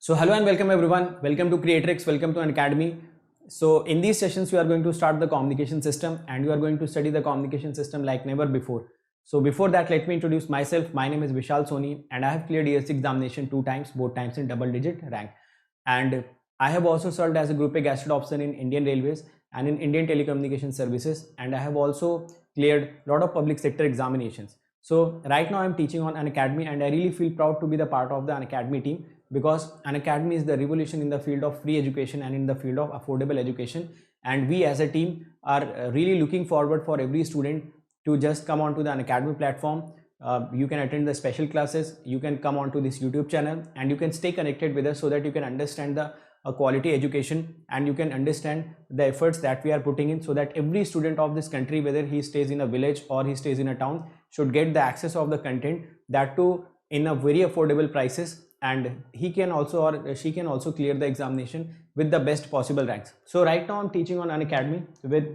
So hello and welcome everyone. Welcome to Creatrix. Welcome to Unacademy. So in these sessions, we are going to start the communication system and you are going to study the communication system like never before. So before that, let me introduce myself. My name is Vishal Soni and I have cleared ESC examination 2 times, both times in double digit rank. And I have also served as a Group A Gazette officer in Indian Railways and in Indian Telecommunication Services. And I have also cleared a lot of public sector examinations. So right now I'm teaching on Unacademy and I really feel proud to be the part of the Unacademy team, because Unacademy is the revolution in the field of free education and in the field of affordable education, and we as a team are really looking forward for every student to just come onto the Unacademy platform. You can attend the special classes, you can come onto this YouTube channel and you can stay connected with us so that you can understand the quality education and you can understand the efforts that we are putting in, so that every student of this country, whether he stays in a village or he stays in a town, should get the access of the content, that too in a very affordable prices, and he can also or she can also clear the examination with the best possible ranks. So right now I'm teaching on Unacademy with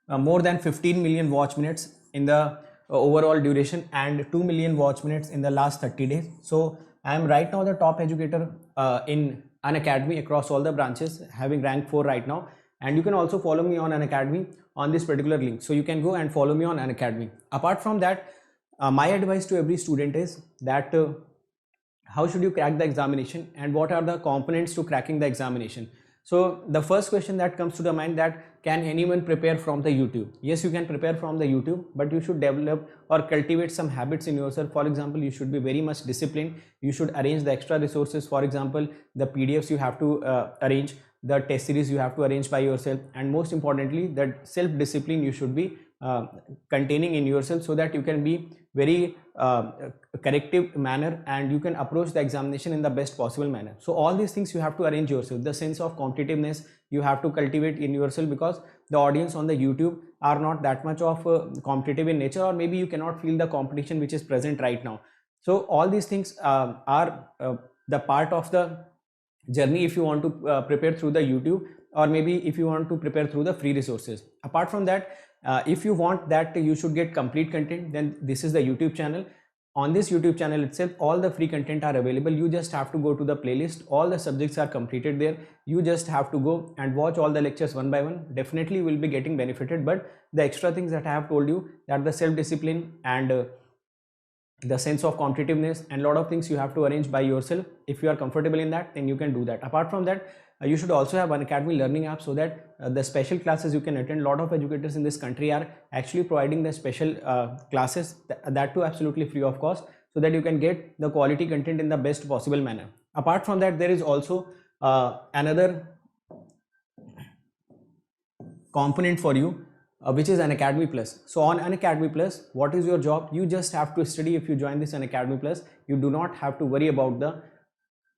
more than 15 million watch minutes in the overall duration and 2 million watch minutes in the last 30 days. So I am right now the top educator in Unacademy across all the branches, having rank 4 right now. And you can also follow me on Unacademy on this particular link. So you can go and follow me on Unacademy. Apart from that, my advice to every student is that how should you crack the examination and what are the components to cracking the examination. So the first question that comes to the mind, that can anyone prepare from the YouTube? Yes, you can prepare from the YouTube, but you should develop or cultivate some habits in yourself. For example, you should be very much disciplined. You should arrange the extra resources. For example, the PDFs you have to arrange, the test series you have to arrange by yourself, and most importantly, that self-discipline you should be containing in yourself, so that you can be very corrective manner and you can approach the examination in the best possible manner. So all these things you have to arrange yourself. The sense of competitiveness you have to cultivate in yourself, because the audience on the YouTube are not that much of competitive in nature, or maybe you cannot feel the competition which is present right now. So all these things are the part of the journey if you want to prepare through the YouTube, or maybe if you want to prepare through the free resources. Apart from that, if you want that you should get complete content, then this is the YouTube channel. On this YouTube channel itself, all the free content are available. You just have to go to the playlist. All the subjects are completed there. You just have to go and watch all the lectures one by one. Definitely will be getting benefited. But the extra things that I have told you, that the self-discipline and the sense of competitiveness and a lot of things you have to arrange by yourself. If you are comfortable in that, then you can do that. Apart from that, you should also have Unacademy learning app, so that the special classes you can attend. A lot of educators in this country are actually providing the special classes, that too absolutely free of cost, so that you can get the quality content in the best possible manner. Apart from that, there is also another component for you, which is Unacademy Plus. So on Unacademy Plus, what is your job? You just have to study. If you join this Unacademy Plus, you do not have to worry about the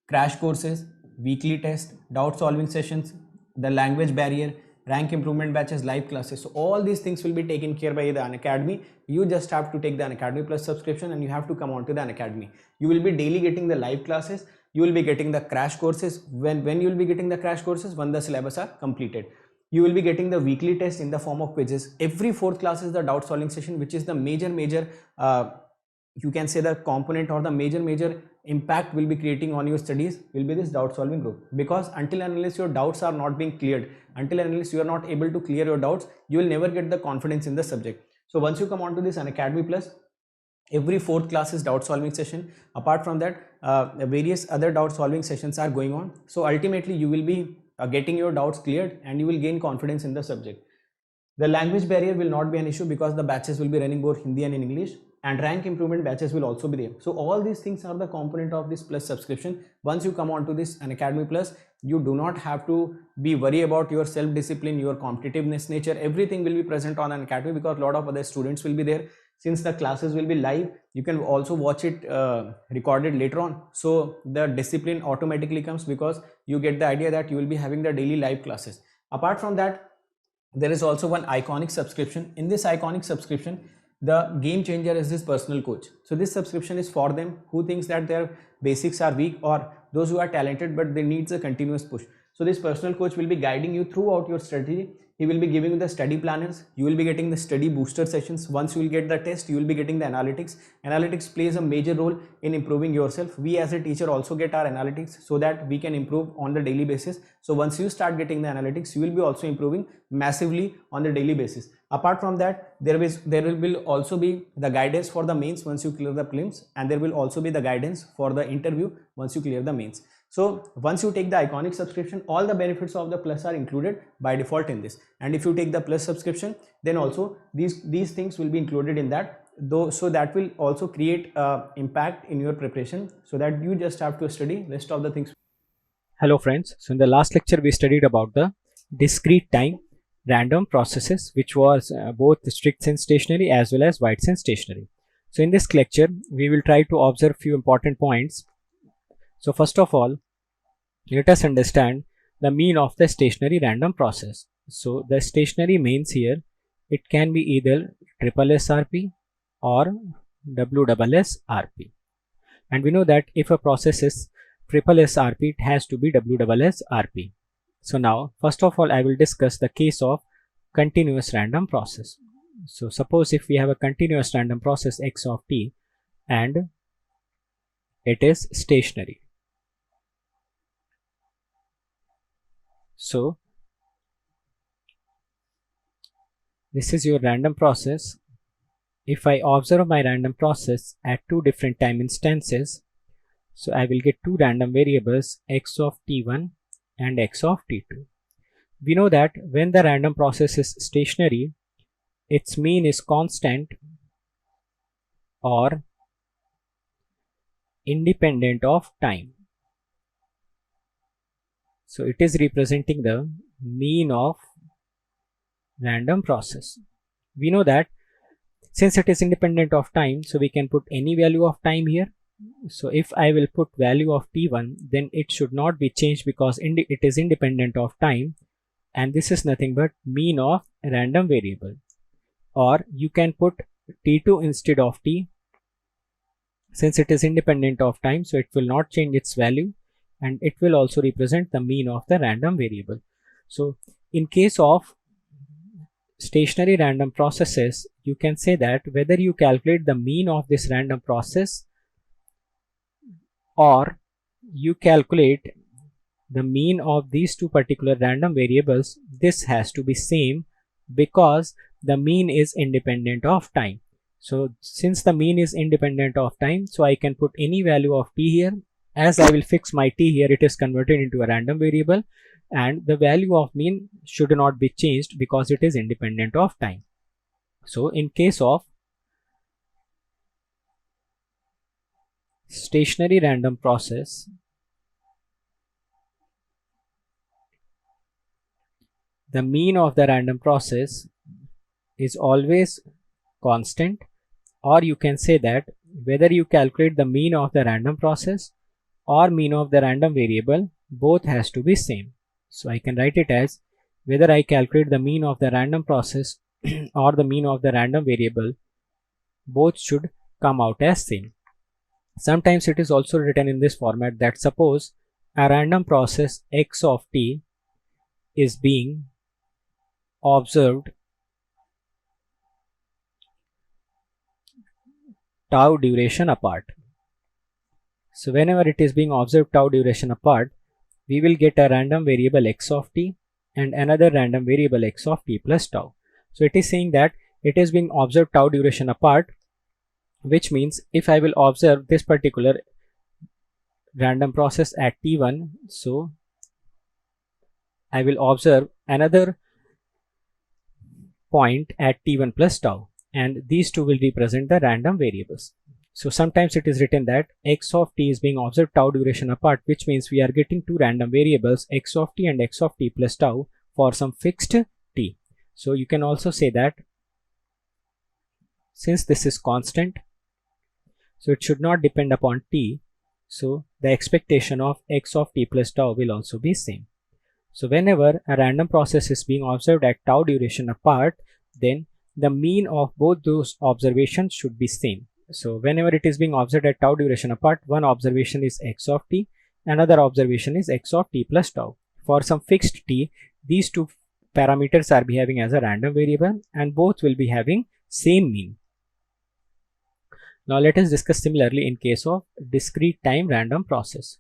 crash courses, weekly test, doubt solving sessions, the language barrier, rank improvement batches, live classes. So all these things will be taken care by the Unacademy. You just have to take the Unacademy Plus subscription and you have to come on to the Unacademy. You will be daily getting the live classes. You will be getting the crash courses. When you will be getting the crash courses? When the syllabus are completed. You will be getting the weekly test in the form of quizzes. Every fourth class is the doubt solving session, which is the major you can say the component or the major impact will be creating on your studies will be this doubt solving group. Because until and unless your doubts are not being cleared, until and unless you are not able to clear your doubts, you will never get the confidence in the subject. So once you come on to this Unacademy Plus, every fourth class is doubt solving session. Apart from that, various other doubt solving sessions are going on. So ultimately you will be getting your doubts cleared and you will gain confidence in the subject. The language barrier will not be an issue, because the batches will be running both Hindi and in English, and rank improvement batches will also be there. So all these things are the component of this Plus subscription. Once you come on to this Unacademy Plus, you do not have to be worried about your self-discipline, your competitiveness nature. Everything will be present on Unacademy, because a lot of other students will be there. Since the classes will be live, you can also watch it recorded later on. So the discipline automatically comes, because you get the idea that you will be having the daily live classes. Apart from that, there is also one iconic subscription. In this iconic subscription, the game changer is this personal coach. So this subscription is for them who thinks that their basics are weak, or those who are talented but they needs a continuous push. So this personal coach will be guiding you throughout your strategy. He will be giving you the study planners. You will be getting the study booster sessions. Once you will get the test, you will be getting the analytics. Analytics plays a major role in improving yourself. We as a teacher also get our analytics so that we can improve on the daily basis. So once you start getting the analytics, you will be also improving massively on the daily basis. Apart from that, there will also be the guidance for the mains once you clear the prelims, and there will also be the guidance for the interview once you clear the mains. So once you take the Iconic subscription, all the benefits of the Plus are included by default in this. And if you take the Plus subscription, then also these things will be included in that, though, so that will also create impact in your preparation, so that you just have to study rest of the things. Hello friends, so in the last lecture we studied about the discrete time random processes, which was both strict sense stationary as well as wide sense stationary. So in this lecture we will try to observe few important points. So first of all, let us understand the mean of the stationary random process. So the stationary means here, it can be either SSSRP or WSSRP. And we know that if a process is SSSRP, it has to be WSSRP. So now, first of all, I will discuss the case of continuous random process. So suppose if we have a continuous random process x of t and it is stationary. So this is your random process. If I observe my random process at two different time instances, so I will get two random variables x of t1 and x of t2. We know that when the random process is stationary, its mean is constant or independent of time. So it is representing the mean of random process. We know that since it is independent of time, so we can put any value of time here. So if I will put value of t1, then it should not be changed because it is independent of time, and this is nothing but mean of random variable. Or you can put t2 instead of t. Since it is independent of time, so it will not change its value, and it will also represent the mean of the random variable. So in case of stationary random processes, you can say that whether you calculate the mean of this random process or you calculate the mean of these two particular random variables, this has to be same because the mean is independent of time. So since the mean is independent of time, so I can put any value of t here. As I will fix my t here, it is converted into a random variable, and the value of mean should not be changed because it is independent of time. So in case of stationary random process, the mean of the random process is always constant, or you can say that whether you calculate the mean of the random process or mean of the random variable, both has to be same. So I can write it as whether I calculate the mean of the random process or the mean of the random variable, both should come out as same. Sometimes it is also written in this format that suppose a random process x of t is being observed tau duration apart. So whenever it is being observed tau duration apart, we will get a random variable x of t and another random variable x of t plus tau. So it is saying that it is being observed tau duration apart, which means if I will observe this particular random process at t1, so I will observe another point at t1 plus tau, and these two will represent the random variables. So sometimes it is written that x of t is being observed tau duration apart, which means we are getting two random variables x of t and x of t plus tau for some fixed t. So you can also say that since this is constant, so it should not depend upon t, so the expectation of x of t plus tau will also be same. So whenever a random process is being observed at tau duration apart, then the mean of both those observations should be same. So whenever it is being observed at tau duration apart, one observation is x of t, another observation is x of t plus tau. for some fixed t, these two parameters are behaving as a random variable and both will be having same mean. Now let us discuss similarly in case of discrete time random process.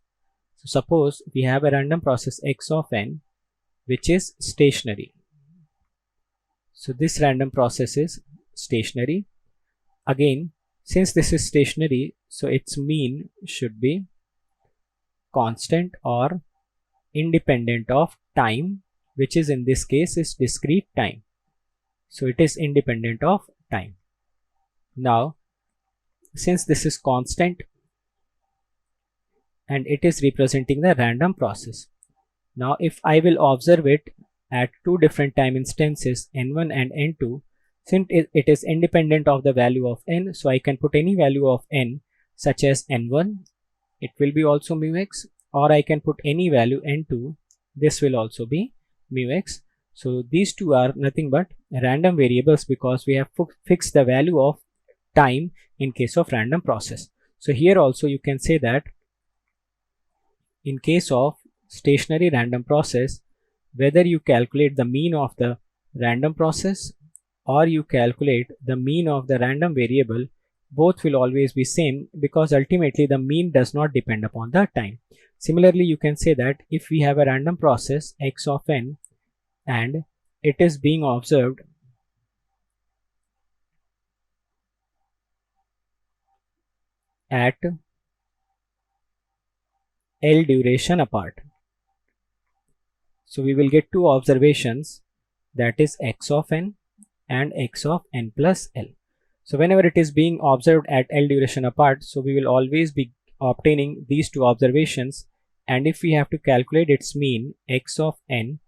So suppose we have a random process x of n which is stationary. So this random process is stationary. Again, since this is stationary, so its mean should be constant or independent of time, which is in this case is discrete time. So it is independent of time. Now, since this is constant and it is representing the random process. Now, if I will observe it at two different time instances n1 and n2, since it is independent of the value of n, so I can put any value of n such as n1, it will be also mu x, or I can put any value n2, this will also be mu x. So these two are nothing but random variables because we have fixed the value of time in case of random process. So here also you can say that in case of stationary random process, whether you calculate the mean of the random process or you calculate the mean of the random variable, both will always be same because ultimately the mean does not depend upon the time. Similarly, you can say that if we have a random process x of n and it is being observed at L duration apart. So we will get two observations, that is x of n and x of n plus L. So whenever it is being observed at L duration apart, so we will always be obtaining these two observations, and if we have to calculate its mean x of n,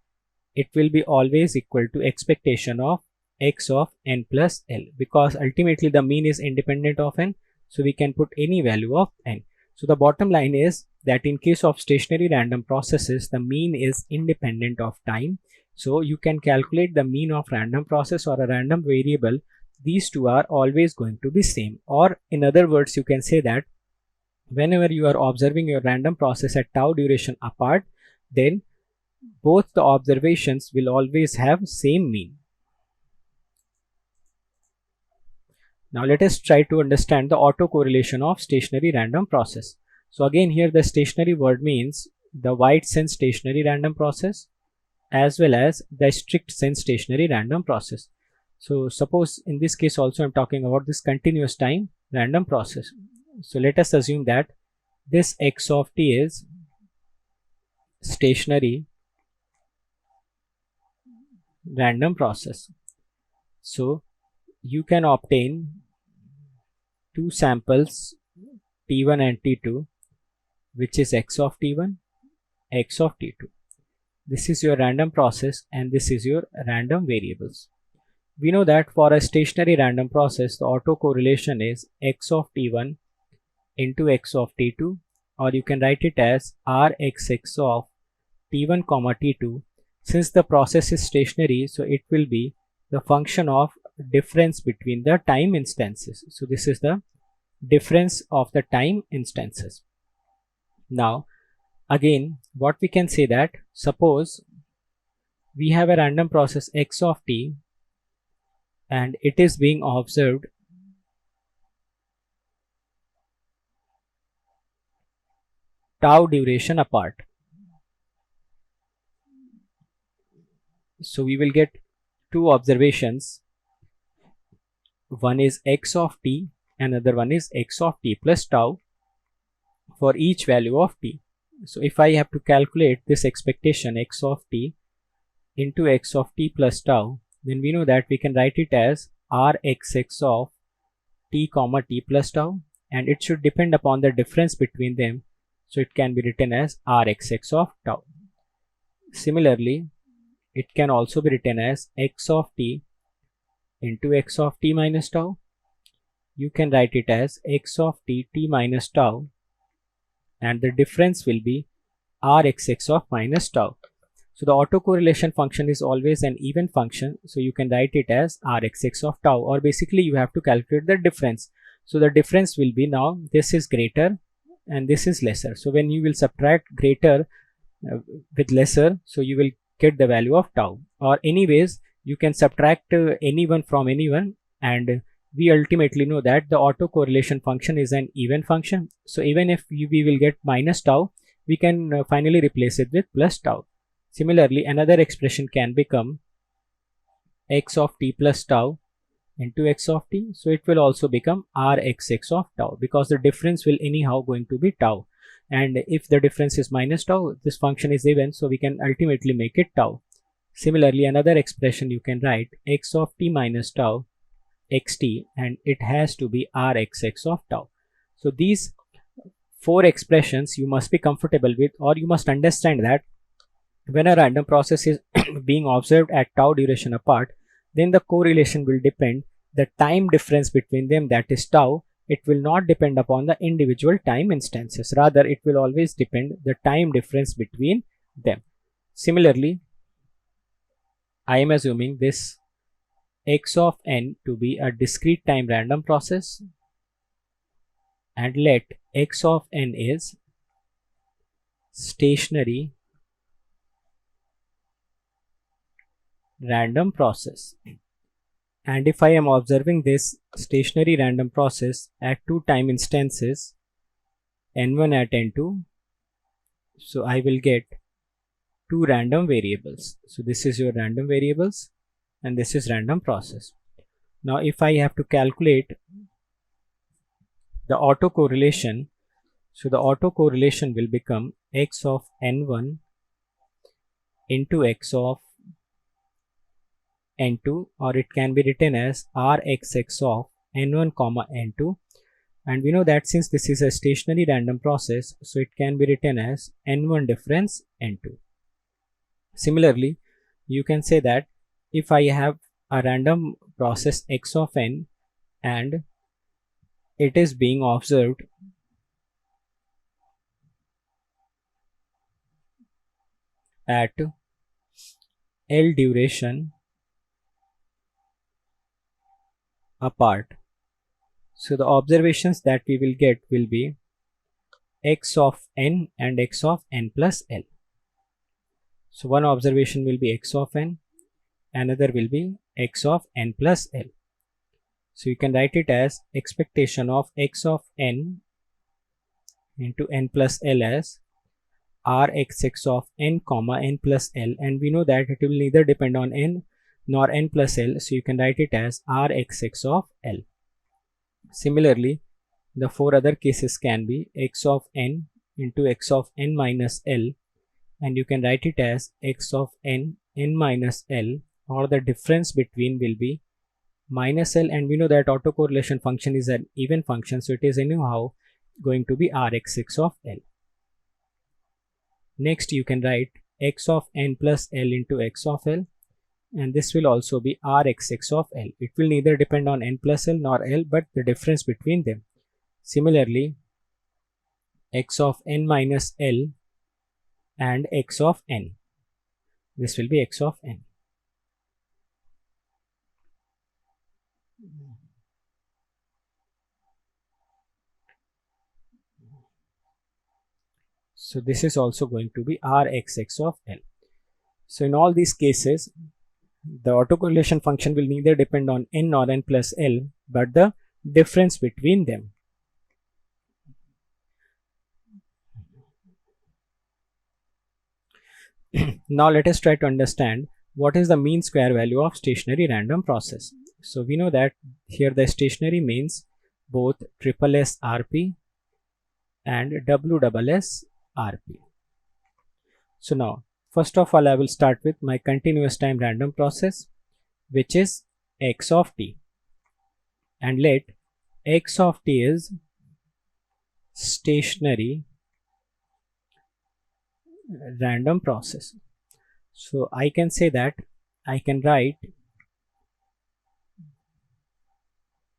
it will be always equal to expectation of x of n plus L because ultimately the mean is independent of n, so we can put any value of n. So the bottom line is that in case of stationary random processes, the mean is independent of time. So you can calculate the mean of random process or a random variable. These two are always going to be same, or in other words you can say that whenever you are observing your random process at tau duration apart, then both the observations will always have same mean. Now let us try to understand the autocorrelation of stationary random process. So again here the stationary word means the wide sense stationary random process as well as the strict sense stationary random process. So suppose in this case also I'm talking about this continuous time random process. So let us assume that this x of t is stationary random process. So you can obtain two samples t1 and t2, which is x of t1, x of t2. This is your random process and this is your random variables. We know that for a stationary random process, the autocorrelation is x of t1 into x of t2, or you can write it as rxx of t1 comma t2. Since the process is stationary, so it will be the function of difference between the time instances. So this is the difference of the time instances. Now again what we can say that suppose we have a random process x of t and it is being observed tau duration apart. So we will get two observations, one is x of t, another one is x of t plus tau for each value of t. So if I have to calculate this expectation x of t into x of t plus tau, then we know that we can write it as rxx of t comma t plus tau, and it should depend upon the difference between them, so it can be written as rxx of tau. Similarly, it can also be written as x of t into x of t minus tau. You can write it as x of t minus tau, and the difference will be rxx of minus tau. So the autocorrelation function is always an even function, so you can write it as rxx of tau, or basically you have to calculate the difference. So the difference will be, now this is greater and this is lesser. So when you will subtract greater with lesser, so you will get the value of tau. Or anyways, you can subtract anyone from anyone, and we ultimately know that the autocorrelation function is an even function. So even if we will get minus tau, we can finally replace it with plus tau. Similarly, another expression can become x of t plus tau into x of t. So it will also become rxx of tau, because the difference will anyhow going to be tau. And if the difference is minus tau, this function is even, so we can ultimately make it tau. Similarly, another expression you can write x of t minus tau xt, and it has to be rxx of tau. So these four expressions you must be comfortable with, or you must understand that when a random process is being observed at tau duration apart, then the correlation will depend the time difference between them, that is tau. It will not depend upon the individual time instances, rather it will always depend the time difference between them. Similarly, I am assuming this x of n to be a discrete time random process, and let x of n is stationary random process. And if I am observing this stationary random process at two time instances, n1 at n2, so I will get two random variables. So this is your random variables and this is random process. Now if I have to calculate the autocorrelation, so the autocorrelation will become x of n1 into x of n2, or it can be written as rxx of n1 comma n2. And we know that since this is a stationary random process, so it can be written as n1 difference n2. Similarly, you can say that if I have a random process x of n and it is being observed at L duration apart, so the observations that we will get will be x of n and x of n plus L. So one observation will be x of n, another will be x of n plus L. So you can write it as expectation of x of n into n plus L as rxx of n comma n plus L, and we know that it will neither depend on n nor n plus L, so you can write it as rxx of L. Similarly, the four other cases can be x of n into x of n minus L, and you can write it as x of n minus L, or the difference between will be minus L, and we know that autocorrelation function is an even function, so it is anyhow going to be rxx of L. Next you can write x of n plus L into x of L, and this will also be rxx of L. It will neither depend on n plus L nor L, but the difference between them. Similarly, x of n minus L and x of n, this will be x of n. So this is also going to be rxx of L. So in all these cases, the autocorrelation function will neither depend on n or n plus L, but the difference between them. Now let us try to understand what is the mean square value of stationary random process. So we know that here the stationary means both SSS RP and WSS RP. So now first of all I will start with my continuous time random process, which is x of t, and let x of t is stationary random process. So I can say that I can write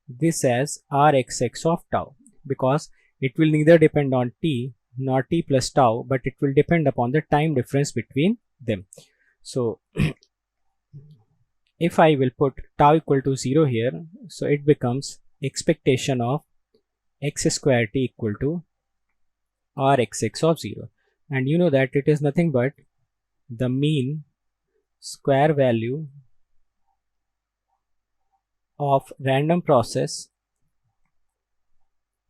this as rxx of tau, because it will neither depend on t nor t plus tau, but it will depend upon the time difference between them. So if I will put tau equal to 0 here, so it becomes expectation of x square t equal to rxx of 0. and you know that it is nothing but the mean square value of random process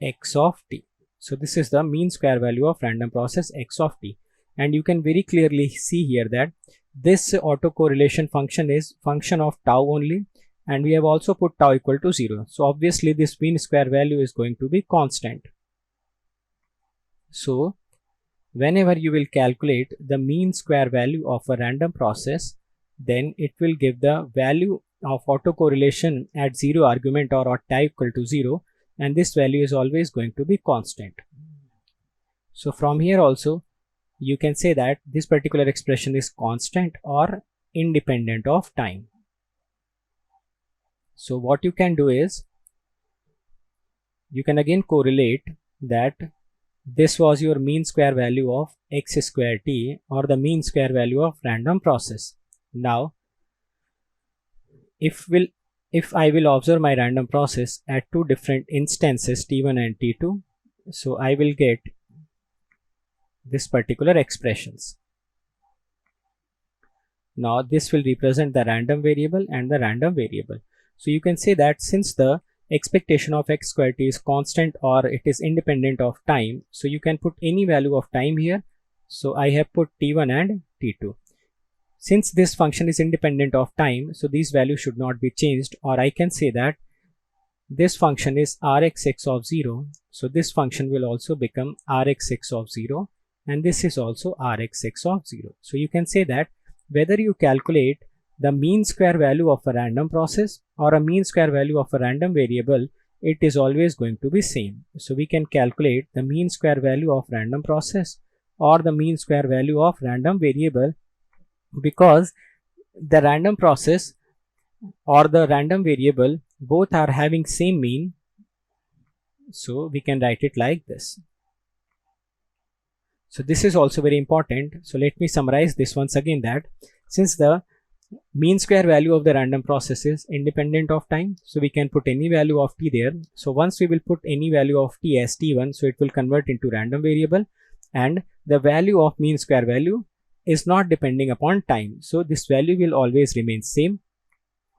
x of t. So this is the mean square value of random process x of t, and you can very clearly see here that this autocorrelation function is function of tau only, and we have also put tau equal to 0. So obviously this mean square value is going to be constant. So whenever you will calculate the mean square value of a random process, then it will give the value of autocorrelation at 0 argument or at tau equal to 0, and this value is always going to be constant. So from here also you can say that this particular expression is constant or independent of time. So what you can do is you can again correlate that this was your mean square value of x square t, or the mean square value of random process. Now if I will observe my random process at two different instances t1 and t2, so I will get this particular expressions. Now this will represent the random variable and the random variable. So you can say that since the expectation of x square t is constant or it is independent of time, so you can put any value of time here. So I have put t1 and t2. Since this function is independent of time, so these values should not be changed, or I can say that this function is rxx of 0, so this function will also become rxx of 0, and this is also rxx of 0. So you can say that whether you calculate the mean square value of a random process or a mean square value of a random variable, it is always going to be same. So we can calculate the mean square value of random process or the mean square value of random variable, because the random process or the random variable both are having same mean. So we can write it like this. So this is also very important. So let me summarize this once again, that since the mean square value of the random process is independent of time, so we can put any value of t there. So once we will put any value of t as t1, so it will convert into random variable, and the value of mean square value is not depending upon time, so this value will always remain same.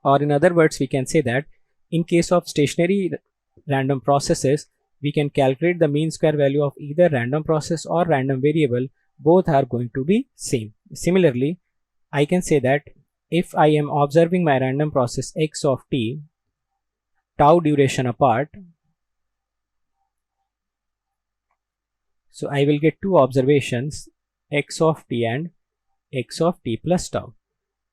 Or in other words, we can say that in case of stationary random processes, we can calculate the mean square value of either random process or random variable, both are going to be same. Similarly, I can say that if I am observing my random process x of t tau duration apart, so I will get two observations, x of t and x of t plus tau.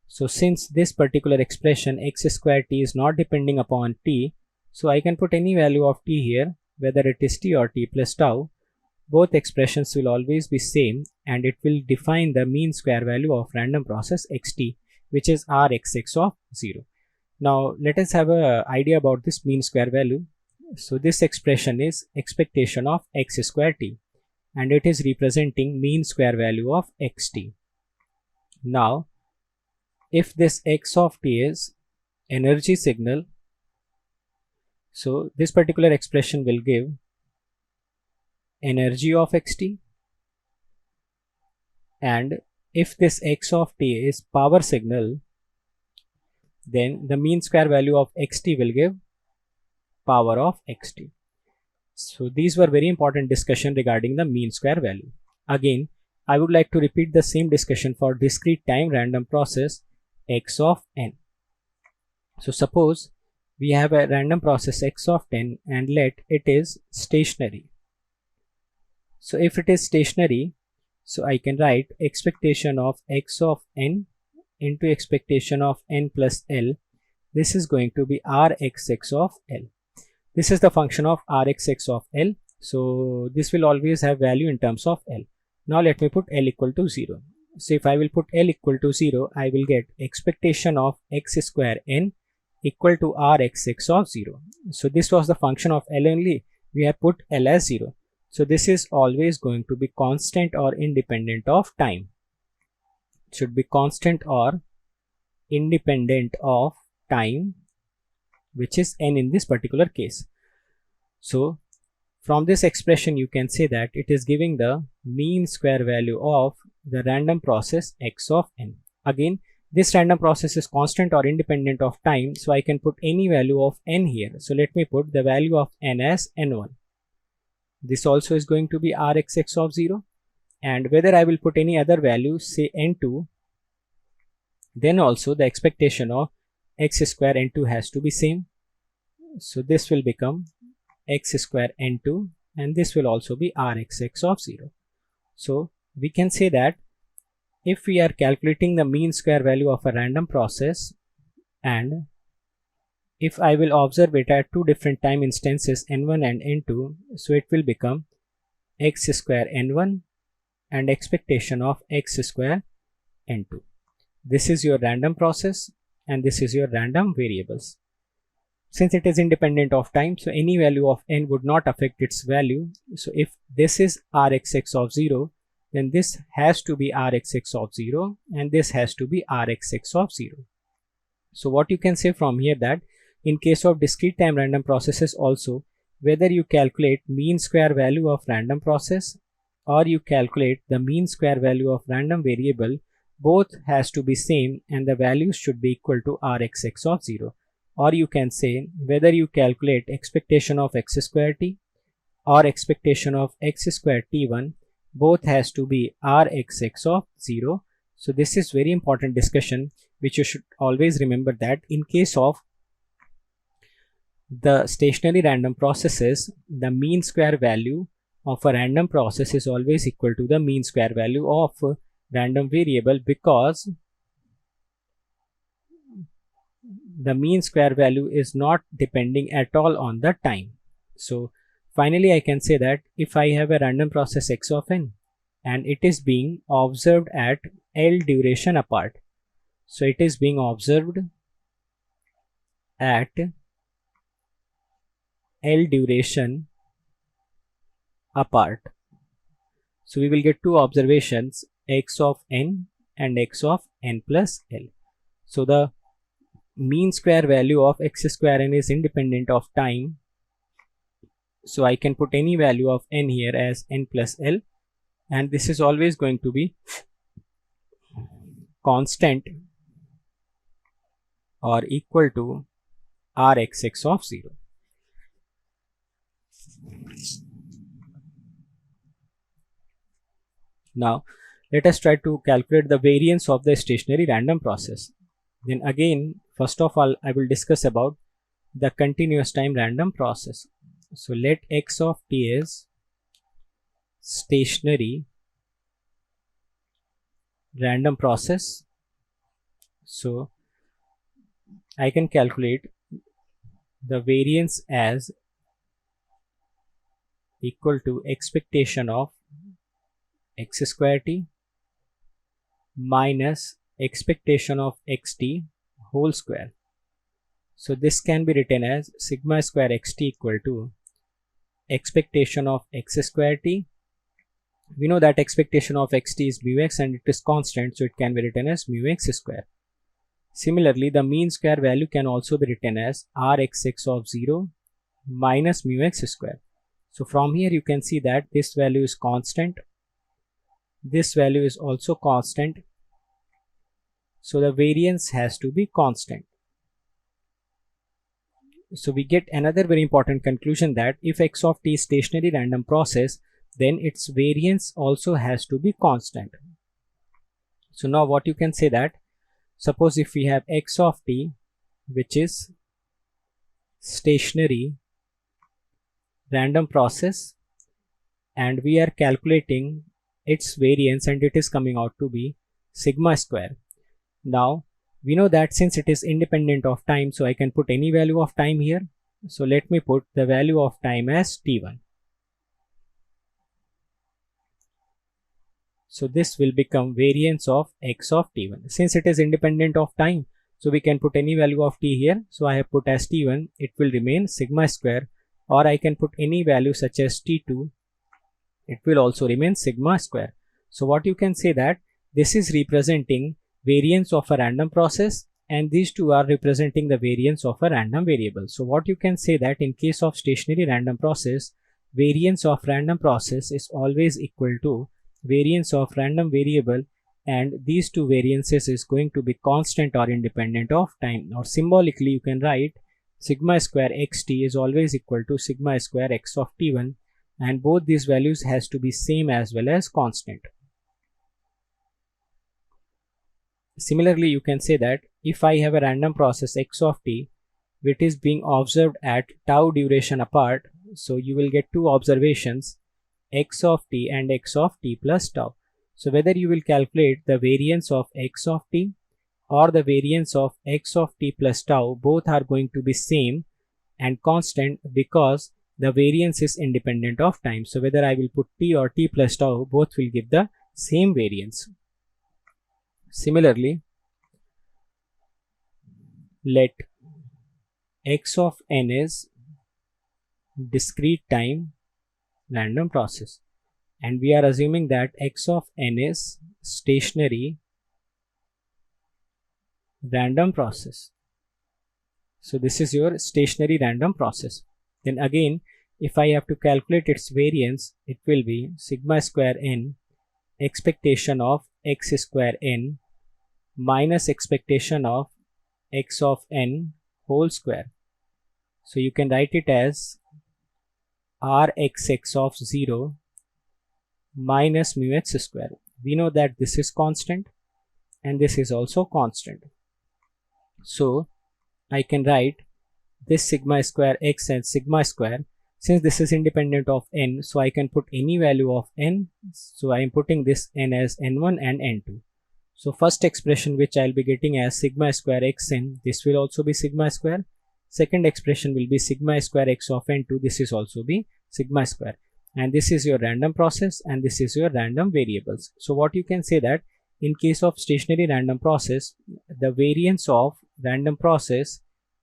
So since this particular expression x square t is not depending upon t, so I can put any value of t here, whether it is t or t plus tau. Both expressions will always be same, and it will define the mean square value of random process xt, which is rxx of 0. Now let us have an idea about this mean square value. So this expression is expectation of x square t, and it is representing mean square value of xt. Now if this x of t is energy signal, so this particular expression will give energy of xt, and if this x of t is power signal, then the mean square value of xt will give power of xt. So these were very important discussion regarding the mean square value. Again, I would like to repeat the same discussion for discrete time random process x of n. So suppose we have a random process x of n and let it is stationary. So if it is stationary, so I can write expectation of x of n into expectation of n plus L. This is going to be rxx of L. This is the function of rxx of L. So this will always have value in terms of L. Now let me put L equal to 0. So if I will put L equal to 0, I will get expectation of x square n equal to rxx of 0. So this was the function of L only. We have put L as 0. So this is always going to be constant or independent of time. It should be constant or independent of time, which is n in this particular case. So From this expression you can say that it is giving the mean square value of the random process x of n. Again, this random process is constant or independent of time, so I can put any value of n here. So let me put the value of n as n1. This also is going to be rxx of 0, and whether I will put any other value, say n2, then also the expectation of x square n2 has to be same. So this will become x square n2, and this will also be rxx of 0. So we can say that if we are calculating the mean square value of a random process, and if I will observe it at two different time instances n1 and n2, so it will become x square n1 and expectation of x square n2. This is your random process and this is your random variables. Since it is independent of time, so any value of n would not affect its value. So if this is rxx of 0, then this has to be rxx of 0 and this has to be rxx of 0. So what you can say from here, that in case of discrete time random processes also, whether you calculate mean square value of random process or you calculate the mean square value of random variable, both has to be same and the values should be equal to rxx of 0. Or you can say whether you calculate expectation of x square t or expectation of x square t1, both has to be rxx of 0. So this is very important discussion which you should always remember, that in case of the stationary random processes, the mean square value of a random process is always equal to the mean square value of a random variable, because the mean square value is not depending at all on the time. So finally I can say that if I have a random process x of n and it is being observed at L duration apart, so it is being observed at L duration apart, so we will get two observations, x of n and x of n plus L. So the mean square value of x square n is independent of time, so I can put any value of n here as n plus L, and this is always going to be constant or equal to rxx of 0. Now let us try to calculate the variance of the stationary random process. Then again, first of all, I will discuss about the continuous time random process. So let x of t is stationary random process. So I can calculate the variance as equal to expectation of x square t minus expectation of xt whole square. So this can be written as sigma square xt equal to expectation of x square t. We know that expectation of xt is mu x and it is constant, so it can be written as mu x square. Similarly, the mean square value can also be written as rxx of 0 minus mu x square. So from here you can see that this value is constant, this value is also constant, so the variance has to be constant. So we get another very important conclusion, that if x of t is stationary random process, then its variance also has to be constant. So now what you can say, that suppose if we have x of t which is stationary random process and we are calculating its variance and it is coming out to be sigma square. Now we know that since it is independent of time, so I can put any value of time here. So let me put the value of time as t1. So this will become variance of x of t1. Since it is independent of time, so we can put any value of t here. So I have put as t1, it will remain sigma square, or I can put any value such as t2, it will also remain sigma square. So what you can say, that this is representing variance of a random process and these two are representing the variance of a random variable. So what you can say, that in case of stationary random process, variance of random process is always equal to variance of random variable, and these two variances is going to be constant or independent of time. Or symbolically you can write sigma square xt is always equal to sigma square x of t1, and both these values has to be same as well as constant. Similarly, you can say that if I have a random process x of t which is being observed at tau duration apart, so you will get two observations, x of t and x of t plus tau. So whether you will calculate the variance of x of t or the variance of x of t plus tau, both are going to be same and constant because the variance is independent of time. So whether I will put t or t plus tau, both will give the same variance. Similarly, let x of n is discrete time random process, and we are assuming that x of n is stationary random process. So this is your stationary random process. Then again, if I have to calculate its variance, it will be sigma square n expectation of x square n minus expectation of x of n whole square. So you can write it as rxx of 0 minus mu x square. We know that this is constant and this is also constant. So I can write this sigma square x and sigma square. Since this is independent of n, so I can put any value of n. So I am putting this n as n1 and n2. So first expression which I will be getting as sigma square xn, this will also be sigma square. Second expression will be sigma square x of n2, this is also be sigma square. And this is your random process and this is your random variables. So what you can say that in case of stationary random process, the variance of random process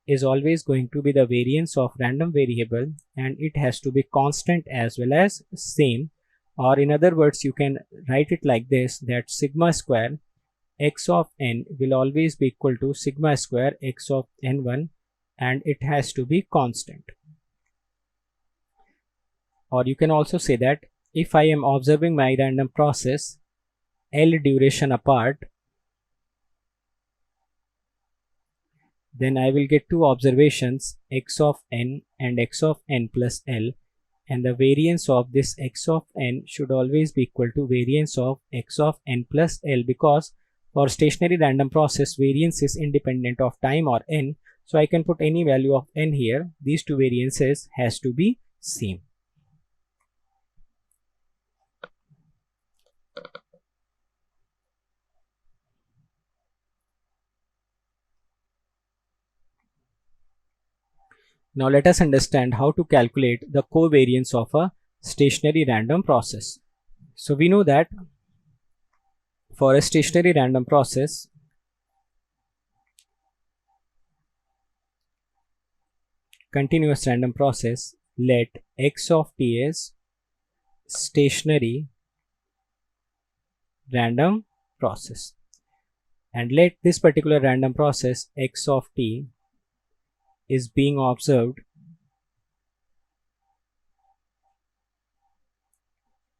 is always going to be the variance of random variable, and it has to be constant as well as same. Or in other words, you can write it like this, that sigma square x of n will always be equal to sigma square x of n1, and it has to be constant. Or you can also say that if I am observing my random process L duration apart, then I will get two observations, x of n and x of n plus L, and the variance of this x of n should always be equal to variance of x of n plus L, because for stationary random process variance is independent of time or n, so I can put any value of n here. These two variances has to be same. Now let us understand how to calculate the covariance of a stationary random process. So we know that for a stationary random process, continuous random process, let x of t is stationary random process, and let this particular random process x of t is being observed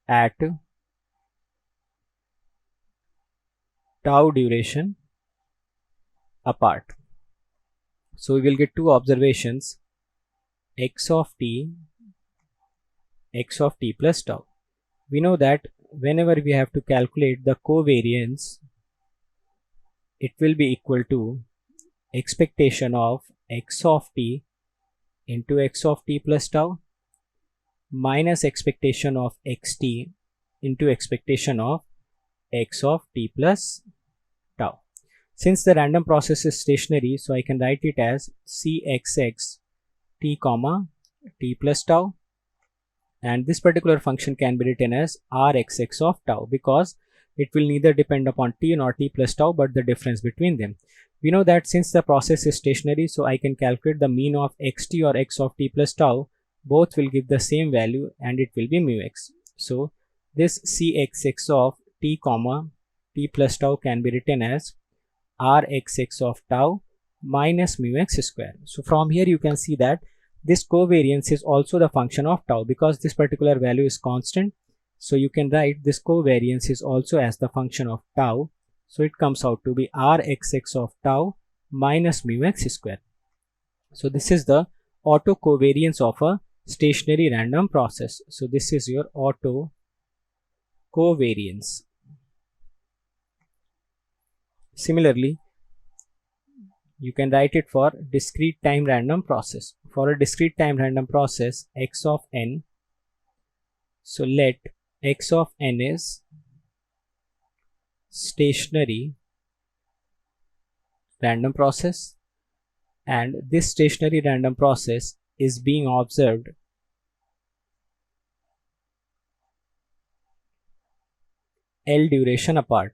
at tau duration apart. So we will get two observations, x of t plus tau. We know that whenever we have to calculate the covariance, it will be equal to expectation of x of t into x of t plus tau minus expectation of xt into expectation of x of t plus tau. Since the random process is stationary, so I can write it as cxx t comma t plus tau, and this particular function can be written as rxx of tau because it will neither depend upon t nor t plus tau but the difference between them. We know that since the process is stationary, so I can calculate the mean of xt or x of t plus tau. Both will give the same value and it will be mu x. So this cxx of t comma t plus tau can be written as rxx of tau minus mu x square. So from here you can see that this covariance is also the function of tau because this particular value is constant. So you can write this covariance is also as the function of tau. So it comes out to be Rxx of tau minus mu x square. So this is the auto covariance of a stationary random process. So this is your auto covariance. Similarly, you can write it for discrete time random process. For a discrete time random process x of n, so let x of n is stationary random process, and this stationary random process is being observed L duration apart.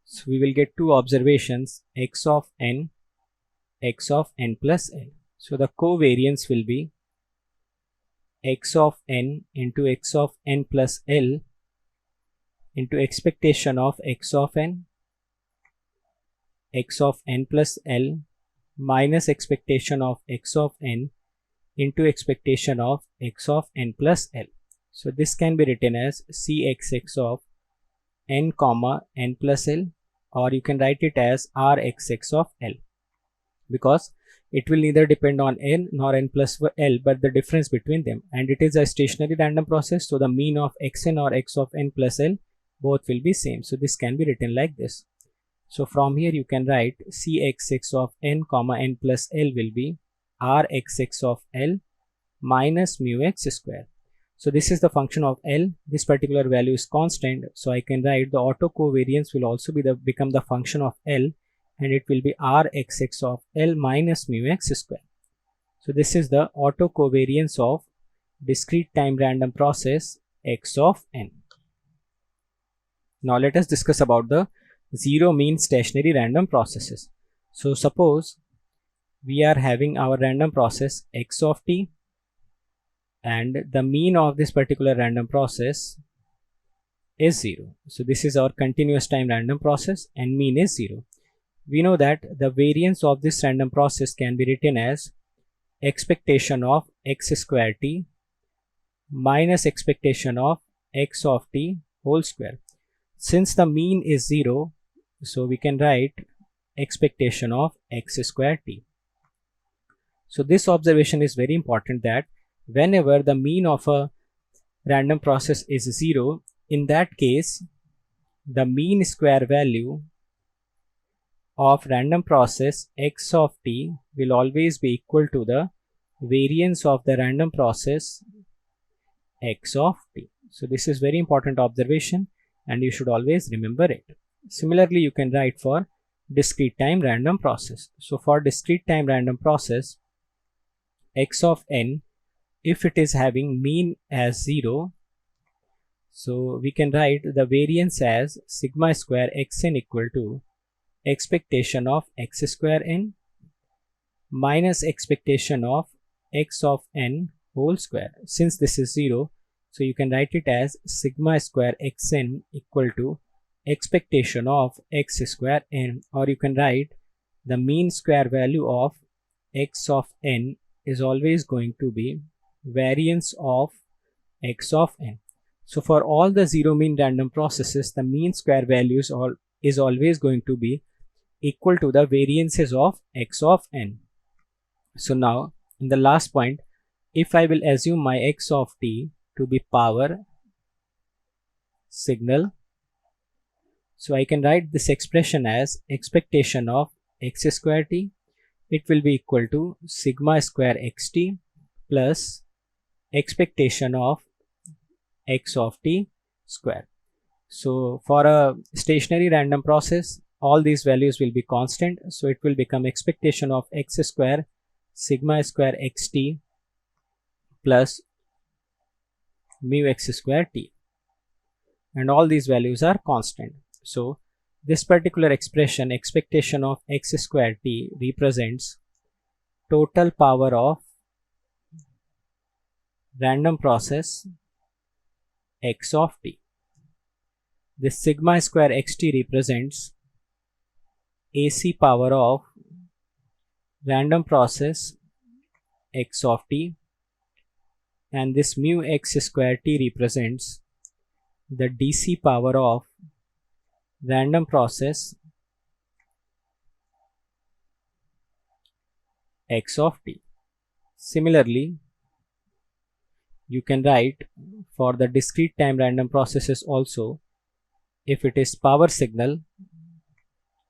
So we will get two observations, x of n plus l. So the covariance will be x of n into x of n plus l into expectation of x of n plus l minus expectation of x of n into expectation of x of n plus l. So this can be written as cxx of n comma n plus l, or you can write it as Rxx of L, because it will neither depend on n nor n plus l but the difference between them, and it is a stationary random process, so the mean of xn or x of n plus l both will be same. So this can be written like this. So from here you can write Cxx of n comma n plus l will be Rxx of L minus mu x square. So this is the function of L. This particular value is constant, so I can write the auto covariance will also become the function of L, and it will be Rxx of L minus mu x square. So this is the auto covariance of discrete time random process x of n. Now let us discuss about the zero mean stationary random processes. So suppose we are having our random process x of t, and the mean of this particular random process is 0. So this is our continuous time random process and mean is 0. We know that the variance of this random process can be written as expectation of x square t minus expectation of x of t whole square. Since the mean is 0, so we can write expectation of x square t. So this observation is very important, that whenever the mean of a random process is 0, in that case the mean square value of random process x of t will always be equal to the variance of the random process x of t. So this is very important observation and you should always remember it. Similarly, you can write for discrete time random process. So for discrete time random process x of n, if it is having mean as 0, so we can write the variance as sigma square xn equal to expectation of x square n minus expectation of x of n whole square. Since this is 0, so you can write it as sigma square xn equal to expectation of x square n, or you can write the mean square value of x of n is always going to be variance of x of n. So for all the zero mean random processes, the mean square values is always going to be equal to the variances of x of n. So now in the last point, if I will assume my x of t to be power signal, so I can write this expression as expectation of x square t. It will be equal to sigma square xt plus expectation of x of t square. So for a stationary random process, all these values will be constant, so it will become expectation of x square sigma square xt plus mu x square t, and all these values are constant. So this particular expression expectation of x square t represents total power of random process x of t. This sigma square xt represents AC power of random process x of t, and this mu x square t represents the DC power of random process x of t. Similarly, you can write for the discrete time random processes also, if it is power signal,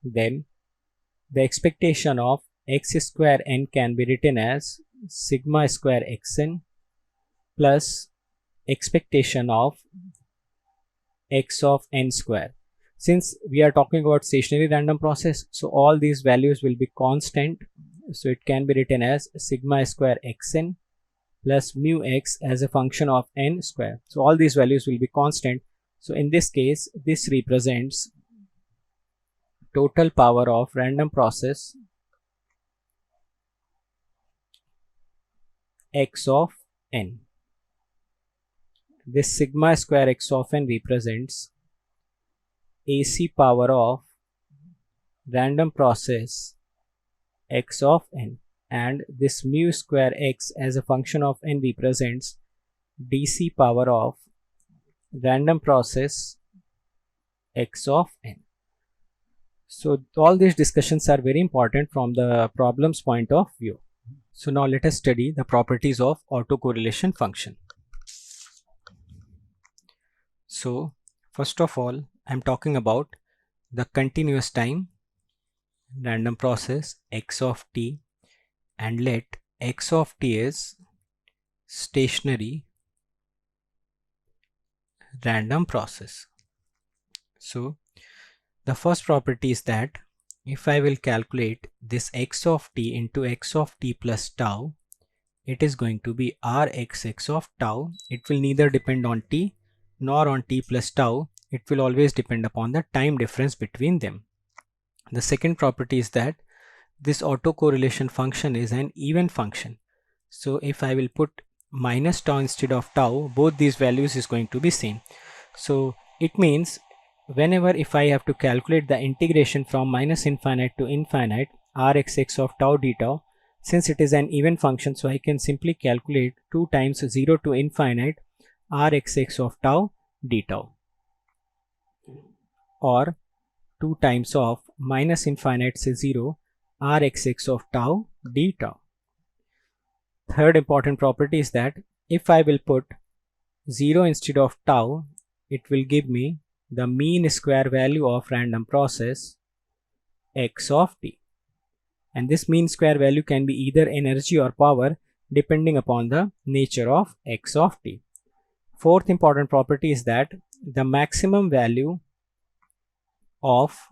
then the expectation of x square n can be written as sigma square xn plus expectation of x of n square. Since we are talking about stationary random process, so all these values will be constant, so it can be written as sigma square xn plus mu x as a function of n square. So all these values will be constant. So in this case, this represents total power of random process x of n. This sigma square x of n represents AC power of random process x of n, and this mu square x as a function of n represents DC power of random process x of n. So all these discussions are very important from the problem's point of view. So now let us study the properties of autocorrelation function. So first of all, I am talking about the continuous time random process x of t, and let x of t is stationary random process. So the first property is that if I will calculate this x of t into x of t plus tau, it is going to be rxx of tau. It will neither depend on t nor on t plus tau. It will always depend upon the time difference between them. The second property is that this autocorrelation function is an even function. So if I will put minus tau instead of tau, both these values is going to be same. So it means whenever if I have to calculate the integration from minus infinite to infinite rxx of tau d tau, since it is an even function, so I can simply calculate 2 times 0 to infinite rxx of tau d tau, or 2 times of minus infinite to 0 rxx of tau d tau. Third important property is that if I will put 0 instead of tau, it will give me the mean square value of random process x of t, and this mean square value can be either energy or power depending upon the nature of x of t. Fourth important property is that the maximum value of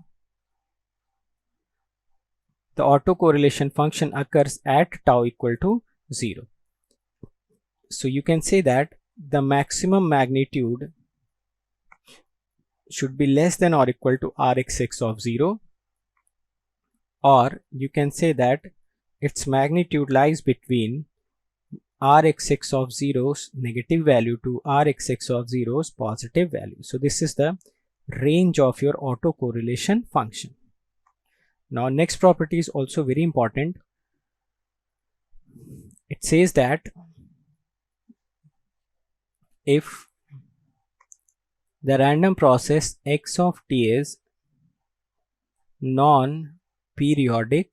the autocorrelation function occurs at tau equal to 0. So you can say that the maximum magnitude should be less than or equal to rxx of 0, or you can say that its magnitude lies between rxx of 0's negative value to rxx of 0's positive value. So this is the range of your autocorrelation function. Now next property is also very important. It says that if the random process x of t is non-periodic,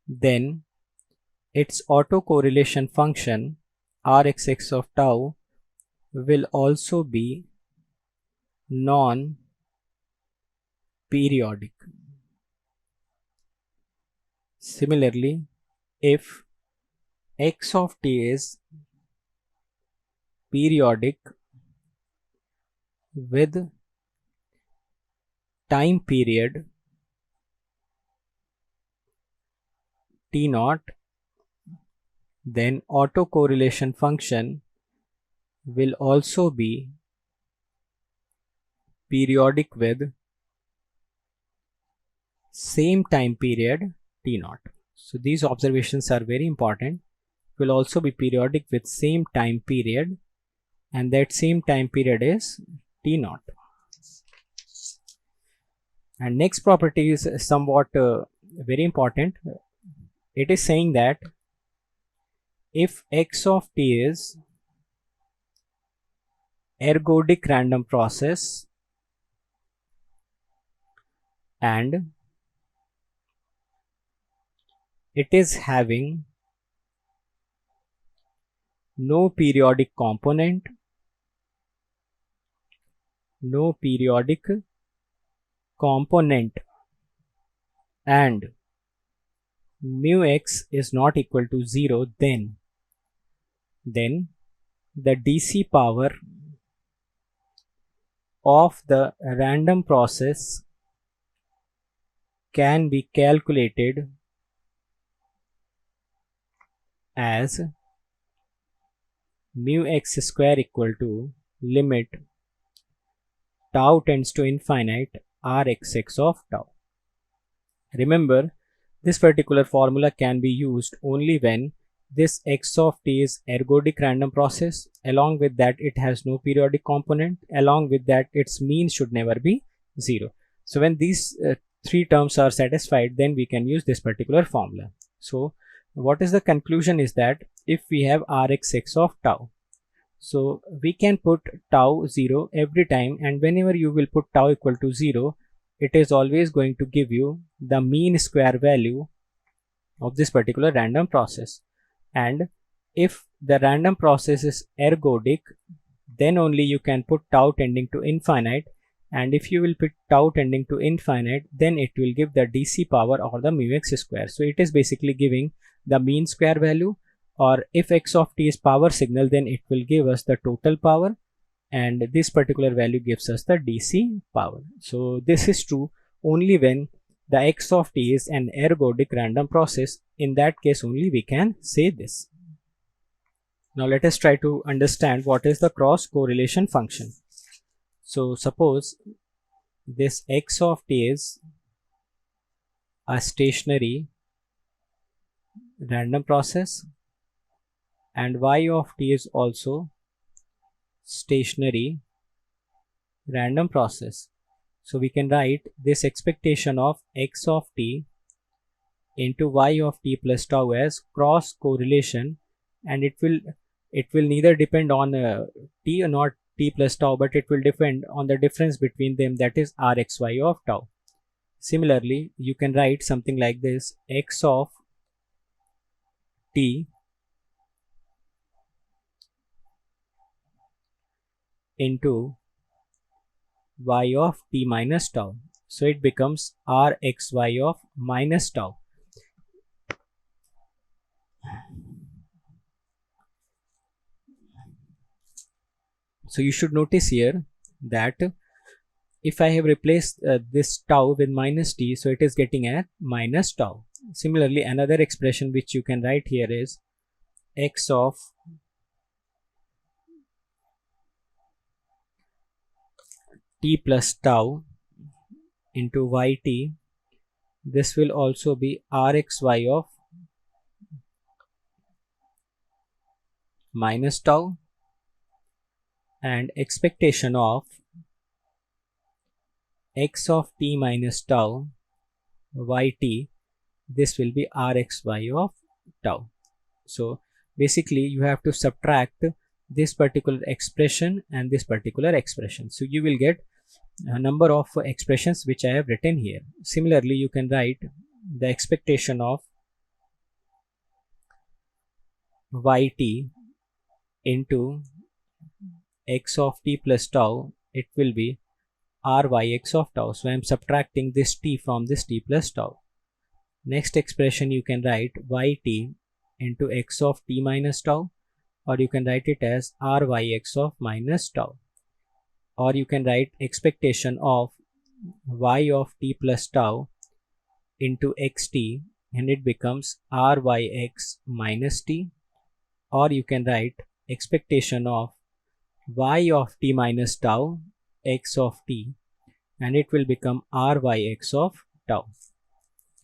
then its autocorrelation function rxx of tau will also be non-periodic. Similarly, if x of t is periodic with time period t naught, then autocorrelation function will also be periodic with same time period t naught. So these observations are very important. It will also be periodic with same time period, and that same time period is t naught. And next property is somewhat very important. It is saying that if x of t is ergodic random process and it is having no periodic component, and mu x is not equal to 0, then the DC power of the random process can be calculated as mu x square equal to limit tau tends to infinite rxx of tau. Remember, this particular formula can be used only when this x of t is ergodic random process, along with that it has no periodic component, along with that its mean should never be 0. So when these three terms are satisfied, then we can use this particular formula. So what is the conclusion is that if we have rxx of tau, so we can put tau 0 every time, and whenever you will put tau equal to 0, it is always going to give you the mean square value of this particular random process. And if the random process is ergodic, then only you can put tau tending to infinite, and if you will put tau tending to infinite, then it will give the DC power or the mu x square. So it is basically giving the mean square value, or if x of t is power signal, then it will give us the total power, and this particular value gives us the DC power. So this is true only when the x of t is an ergodic random process. In that case only we can say this. Now let us try to understand what is the cross correlation function. So suppose this x of t is a stationary random process and y of t is also stationary random process. So we can write this expectation of x of t into y of t plus tau as cross correlation, and it will neither depend on t or not t plus tau, but it will depend on the difference between them, that is rxy of tau. Similarly, you can write something like this: x of t into y of t minus tau. So it becomes rxy of minus tau. So you should notice here that if I have replaced this tau with minus t, so it is getting a minus tau. Similarly, another expression which you can write here is x of t plus tau into yt. This will also be rxy of minus tau, and expectation of x of t minus tau yt, this will be rxy of tau. So basically you have to subtract this particular expression and this particular expression, so you will get a number of expressions which I have written here. Similarly, you can write the expectation of yt into x of t plus tau, it will be ryx of tau. So I am subtracting this t from this t plus tau. Next expression you can write yt into x of t minus tau, or you can write it as ryx of minus tau, or you can write expectation of y of t plus tau into xt, and it becomes ryx minus t, or you can write expectation of y of t minus tau x of t, and it will become ryx of tau.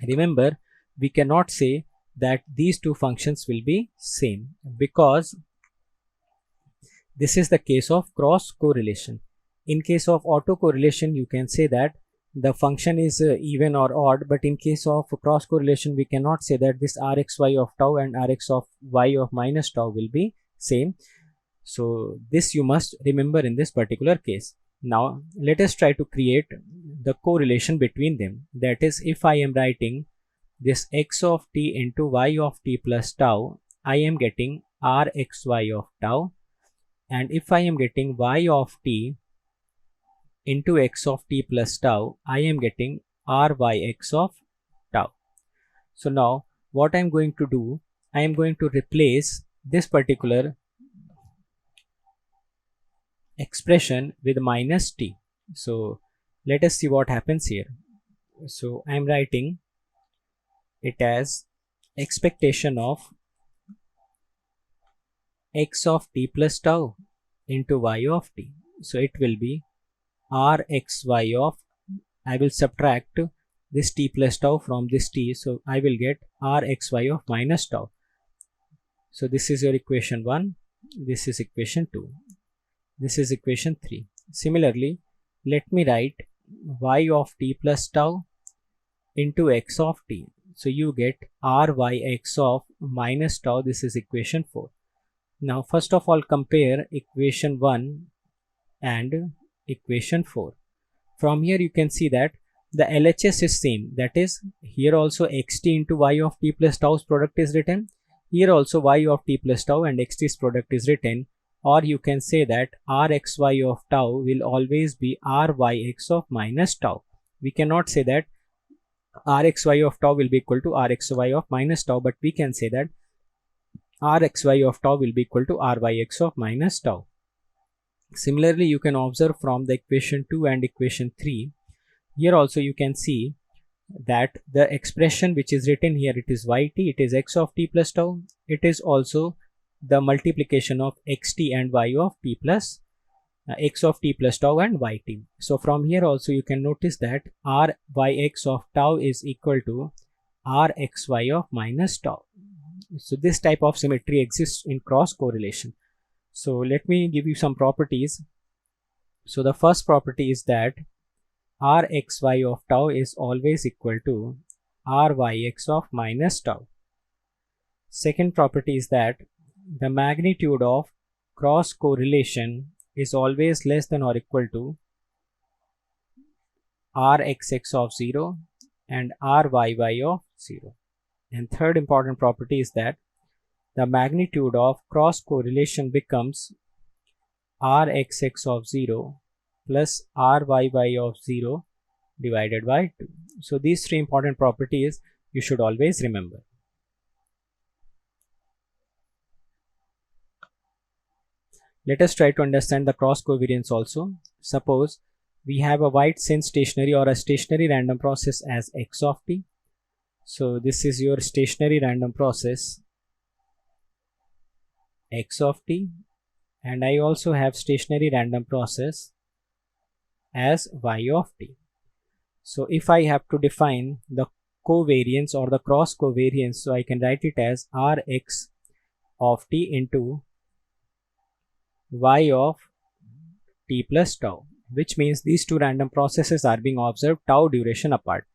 Remember, we cannot say that these two functions will be same, because this is the case of cross correlation. In case of autocorrelation, you can say that the function is even or odd, but in case of cross correlation we cannot say that this rxy of tau and rx of y of minus tau will be same. So this you must remember in this particular case. Now let us try to create the correlation between them. That is, if I am writing this x of t into y of t plus tau, I am getting rxy of tau, and if I am getting y of t into x of t plus tau, I am getting ryx of tau. So now what I am going to do, I am going to replace this particular expression with minus t. So let us see what happens here. So I am writing it as expectation of x of t plus tau into y of t. So it will be rxy of, I will subtract this t plus tau from this t, so I will get rxy of minus tau. So this is your equation 1, this is equation 2, this is equation 3. Similarly, let me write y of t plus tau into x of t. So you get ryx of minus tau, this is equation 4. Now first of all compare equation 1 and equation 4. From here you can see that the LHS is same, that is here also xt into y of t plus tau's product is written, here also y of t plus tau and xt's product is written, or you can say that rxy of tau will always be ryx of minus tau. We cannot say that rxy of tau will be equal to rxy of minus tau, but we can say that rxy of tau will be equal to ryx of minus tau. Similarly, you can observe from the equation 2 and equation 3, here also you can see that the expression which is written here, it is yt, it is x of t plus tau, it is also the multiplication of xt and y of t plus x of t plus tau and yt. So from here also you can notice that ryx of tau is equal to rxy of minus tau. So this type of symmetry exists in cross correlation. So let me give you some properties. So the first property is that rxy of tau is always equal to ryx of minus tau. Second property is that the magnitude of cross correlation is always less than or equal to rxx of 0 and ryy of 0. And third important property is that the magnitude of cross correlation becomes rxx of 0 plus ryy of 0 divided by 2. So these three important properties you should always remember. Let us try to understand the cross covariance also. Suppose we have a White-Sinn stationary or a stationary random process as x of t. So this is your stationary random process x of t, and I also have stationary random process as y of t. So if I have to define the covariance or the cross covariance, so I can write it as rx of t into y of t plus tau, which means these two random processes are being observed tau duration apart.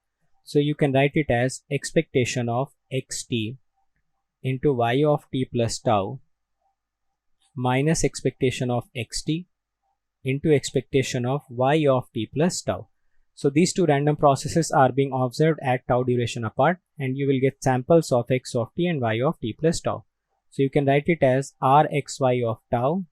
So you can write it as expectation of xt into y of t plus tau minus expectation of xt into expectation of y of t plus tau. So these two random processes are being observed at tau duration apart, and you will get samples of x of t and y of t plus tau. So you can write it as rxy of tau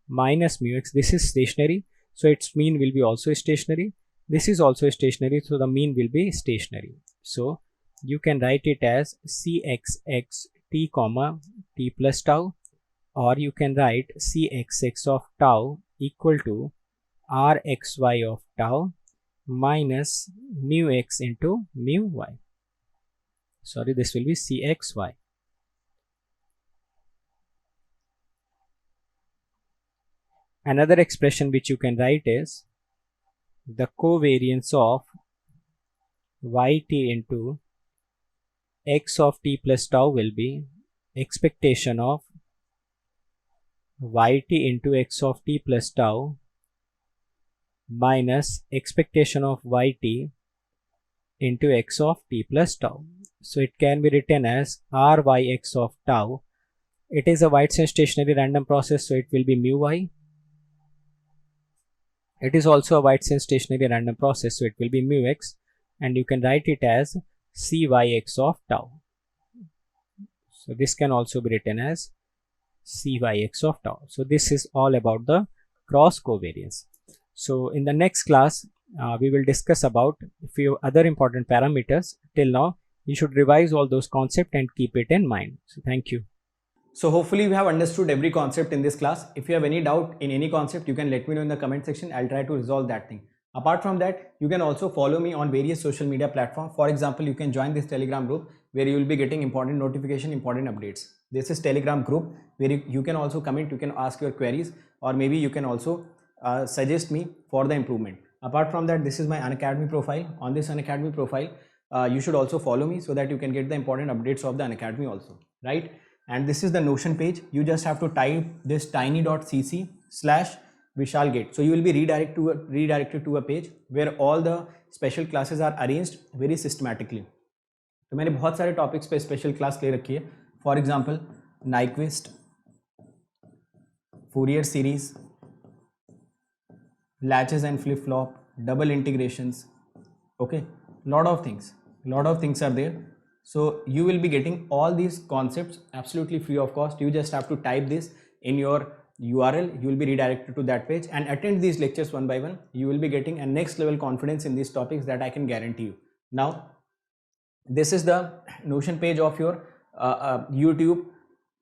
minus mu x. This is stationary, so its mean will be also stationary. This is also stationary, so the mean will be stationary. So you can write it as cxx t comma t plus tau, or you can write cxx of tau equal to rxy of tau minus mu x into mu y. Sorry, this will be cxy. Another expression which you can write is the covariance of yt into x of t plus tau will be expectation of yt into x of t plus tau minus expectation of yt into x of t plus tau. So it can be written as ryx of tau. It is a Whiteside stationary random process, so it will be mu y. It is also a Whiteside stationary random process, so it will be mu x, and you can write it as cyx of tau. So this can also be written as cyx of tau. So this is all about the cross covariance. So in the next class, we will discuss about a few other important parameters. Till now, you should revise all those concepts and keep it in mind. So thank you. So hopefully we have understood every concept in this class. If you have any doubt in any concept, you can let me know in the comment section. I'll try to resolve that thing. Apart from that, you can also follow me on various social media platforms. For example, you can join this Telegram group where you will be getting important notification, important updates. This is Telegram group where you can also comment, you can ask your queries, or maybe you can also suggest me for the improvement. Apart from that, this is my Unacademy profile. On this Unacademy profile, you should also follow me so that you can get the important updates of the Unacademy also, right? And this is the Notion page. You just have to type this tiny.cc/VishalGate. So you will be redirected to a page where all the special classes are arranged very systematically. तो मैंने बहुत सारे topics पे special class ले रखी है. For example Nyquist, Fourier series, latches and flip flop, double integrations, okay, lot of things are there. So you will be getting all these concepts absolutely free of cost. You just have to type this in your URL. You will be redirected to that page and attend these lectures one by one. You will be getting a next level confidence in these topics that I can guarantee you. Now this is the Notion page of your YouTube,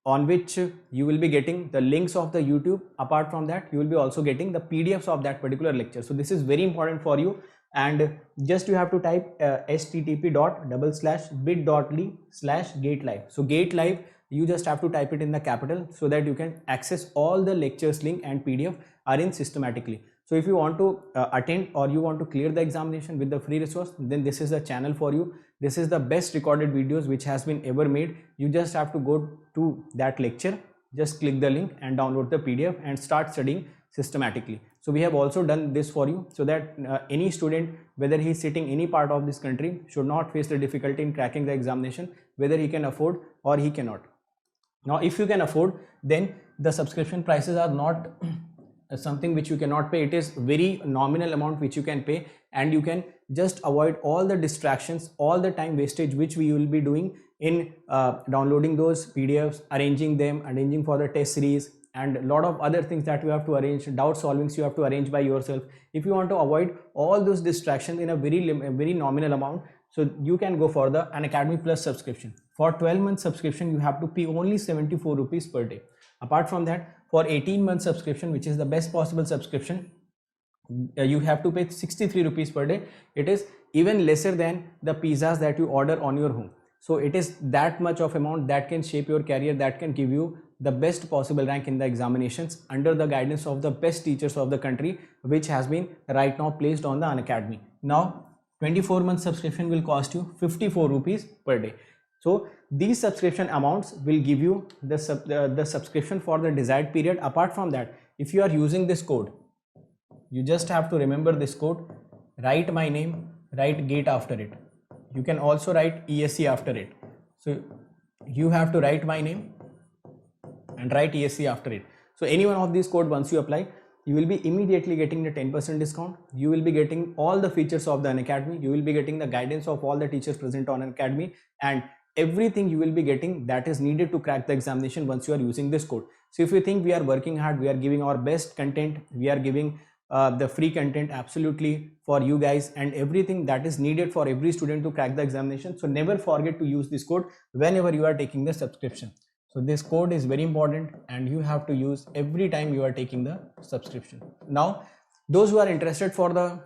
on which you will be getting the links of the YouTube. Apart from that, you will be also getting the PDFs of that particular lecture. So this is very important for you, and just you have to type http://bit.ly/gatelive. So gatelive, you just have to type it in the capital so that you can access all the lectures link and PDF arranged systematically. So if you want to attend or you want to clear the examination with the free resource, then this is the channel for you. This is the best recorded videos which has been ever made. You just have to go to that lecture, just click the link and download the PDF and start studying systematically. So we have also done this for you so that any student, whether he is sitting any part of this country, should not face the difficulty in cracking the examination, whether he can afford or he cannot. Now if you can afford, then the subscription prices are not something which you cannot pay. It is very nominal amount which you can pay, and you can just avoid all the distractions, all the time wastage which we will be doing in downloading those PDFs, arranging them, arranging for the test series, and a lot of other things that you have to arrange, doubt solvings you have to arrange by yourself. If you want to avoid all those distractions in a very nominal amount, so you can go for the Unacademy Plus subscription. For 12-month subscription, you have to pay only 74 rupees per day. Apart from that, for 18-month subscription, which is the best possible subscription, you have to pay 63 rupees per day. It is even lesser than the pizzas that you order on your home. So it is that much of amount that can shape your career, that can give you the best possible rank in the examinations under the guidance of the best teachers of the country, which has been right now placed on the Unacademy. Now 24-month subscription will cost you 54 rupees per day. So these subscription amounts will give you the subscription for the desired period. Apart from that, if you are using this code, you just have to remember this code, write my name, write GATE after it. You can also write ESC after it. So you have to write my name and write ESC after it. So any one of these code, once you apply, you will be immediately getting the 10% discount. You will be getting all the features of the Unacademy. You will be getting the guidance of all the teachers present on Unacademy, and everything you will be getting that is needed to crack the examination once you are using this code. So if you think we are working hard, we are giving our best content, we are giving the free content absolutely for you guys, and everything that is needed for every student to crack the examination. So never forget to use this code whenever you are taking the subscription. So this code is very important and you have to use every time you are taking the subscription. Now those who are interested for the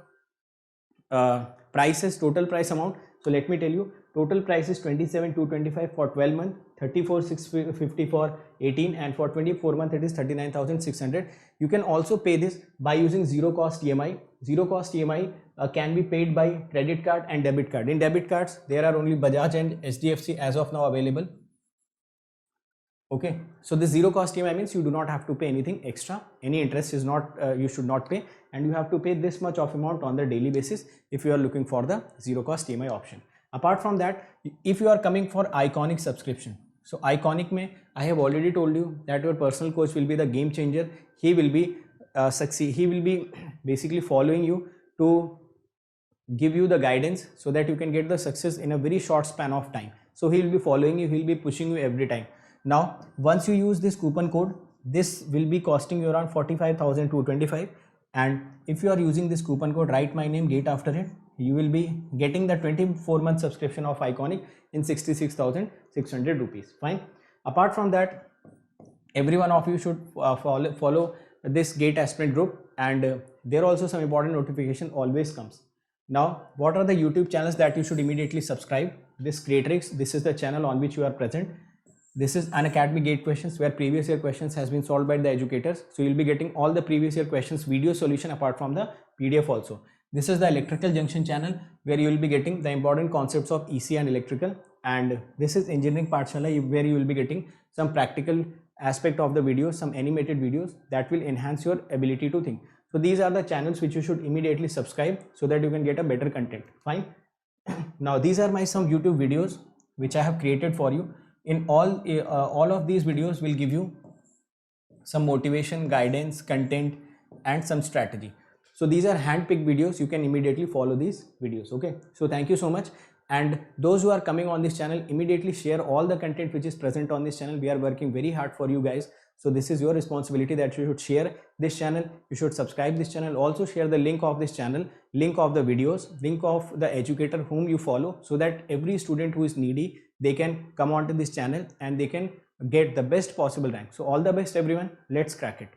prices, total price amount, so let me tell you, total price is 27,225 for 12 month, 34,650 for 18, and for 24 month it is 39,600. You can also pay this by using zero cost EMI. Zero cost EMI can be paid by credit card and debit card. In debit cards, there are only Bajaj and HDFC as of now available. Okay, so the zero cost EMI means you do not have to pay anything extra. Any interest is not, you should not pay, and you have to pay this much of amount on the daily basis if you are looking for the zero cost EMI option. Apart from that, if you are coming for Iconic subscription, so Iconic mein I have already told you that your personal coach will be the game changer. He will be he will be basically following you to give you the guidance so that you can get the success in a very short span of time. So he will be following you, he will be pushing you every time. Now once you use this coupon code, this will be costing you around 45,225, and if you are using this coupon code, write my name gate after it, you will be getting the 24-month subscription of Iconic in 66,600 rupees. Fine. Apart from that, every one of you should follow this GATE aspirant group, and there also some important notification always comes. Now what are the YouTube channels that you should immediately subscribe? This Creatrix, this is the channel on which you are present. This is Unacademy GATE questions, where previous year questions has been solved by the educators. So you'll be getting all the previous year questions video solution apart from the PDF also. This is the Electrical Junction channel, where you will be getting the important concepts of EC and electrical. And this is Engineering Pathshala, where you will be getting some practical aspect of the videos, some animated videos that will enhance your ability to think. So these are the channels which you should immediately subscribe so that you can get a better content. Fine. Now these are my some YouTube videos which I have created for you. In all of these videos will give you some motivation, guidance, content, and some strategy. So these are hand-picked videos. You can immediately follow these videos. Okay, so thank you so much. And those who are coming on this channel, immediately share all the content which is present on this channel. We are working very hard for you guys, so this is your responsibility that you should share this channel, you should subscribe this channel, also share the link of this channel, link of the videos, link of the educator whom you follow, so that every student who is needy, they can come onto this channel and they can get the best possible rank. So all the best everyone, let's crack it.